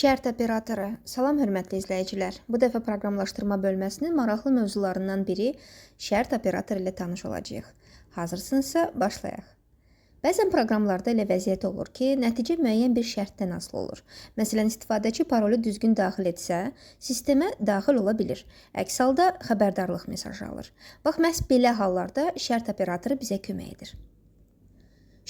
Şərt operatoru. Salam hörmətli izləyicilər. Bu dəfə proqramlaşdırma bölməsinin maraqlı mövzularından biri şərt operatoru ilə tanış olacağıq. Hazırsınızsa başlayaq. Bəzən proqramlarda elə vəziyyət olur ki, nəticə müəyyən bir şərtdən asılı olur. Məsələn, istifadəçi parolu düzgün daxil etsə, sistemə daxil ola bilir. Əks halda xəbərdarlıq mesajı alır. Bax, məhz belə hallarda şərt operatoru bizə kömək edir.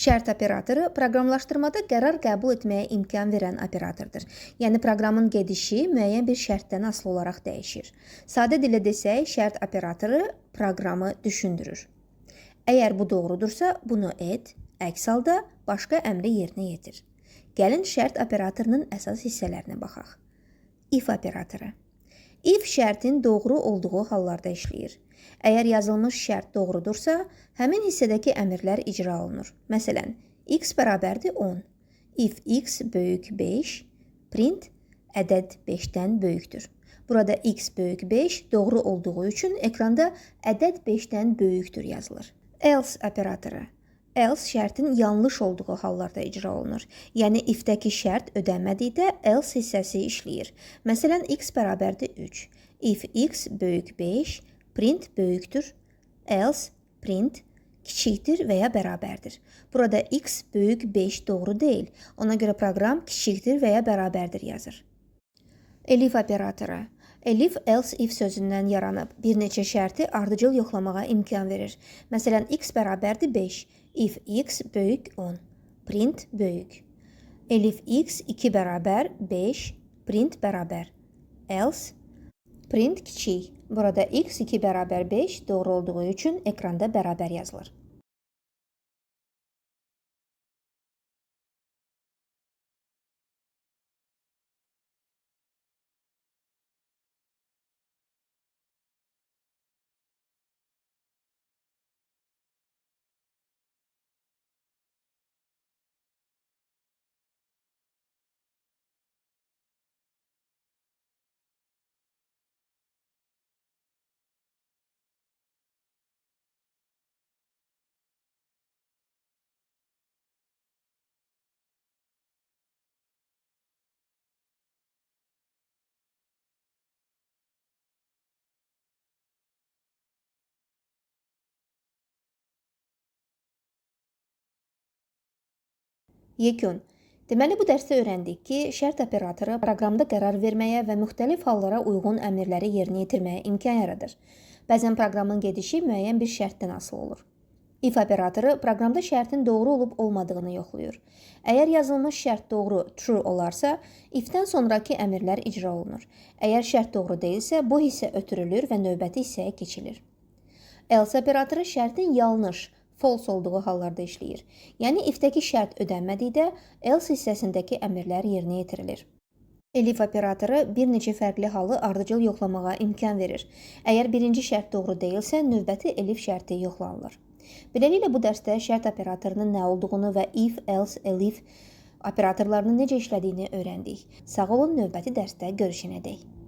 Şərt operatoru proqramlaşdırmada qərar qəbul etməyə imkan verən operatordur. Yəni, proqramın gedişi müəyyən bir şərtdən asılı olaraq dəyişir. Sadə dillə desək, şərt operatoru proqramı düşündürür. Əgər bu doğrudursa, bunu et, əks halda başqa əmri yerinə yetir. Gəlin şərt operatorunun əsas hissələrinə baxaq. If operatoru. If şərtin doğru olduğu hallarda işləyir. Əgər yazılmış şərt doğrudursa, həmin hissədəki əmrlər icra olunur. Məsələn, x bərabərdir 10. If x böyük 5, print ədəd 5-dən böyükdür. Burada x böyük 5 doğru olduğu üçün ekranda ədəd 5-dən böyükdür yazılır. Else operatoru. Else şərtin yanlış olduğu hallarda icra olunur. Yəni, if-dəki şərt ödənmədikdə else hissəsi işləyir. Məsələn, x bərabərdir 3. If x böyük 5, print böyükdür, else print kiçikdir və ya bərabərdir. Burada x böyük 5 doğru deyil. Ona görə proqram kiçikdir və ya bərabərdir yazır. Elif operatoru. Elif else if sözündən yaranıb. Bir neçə şərti ardıcıl yoxlamağa imkan verir. Məsələn, x bərabərdir 5. If x böyük 10. Print böyük. Elif x 2 bərabər 5. Print bərabər. Else print kiçik. Burada x 2 bərabər 5 doğru olduğu üçün ekranda bərabər yazılır. Yekun. Deməli, bu dərsdə öyrəndik ki, şərt operatoru proqramda qərar verməyə və müxtəlif hallara uyğun əmrləri yerinə yetirməyə imkan yaradır. Bəzən proqramın gedişi müəyyən bir şərtdən asılı olur. If operatoru proqramda şərtin doğru olub olmadığını yoxlayır. Əgər yazılmış şərt doğru true olarsa, if-dən sonraki əmrlər icra olunur. Əgər şərt doğru deyilsə, bu hissə ötürülür və növbəti hissəyə keçilir. Else operatoru şərtin yanlış, false olduğu hallarda işləyir. Yəni, if-dəki şərt ödənmədikdə else hissəsindəki əmrlər yerinə yetirilir. Elif operatoru bir neçə fərqli halı ardıcıl yoxlamağa imkan verir. Əgər birinci şərt doğru deyilsə, növbəti elif şərti yoxlanılır. Beləliklə, bu dərsdə şərt operatorunun nə olduğunu və if, else, elif operatorlarının necə işlədiyini öyrəndik. Sağ olun, növbəti dərsdə görüşənədək.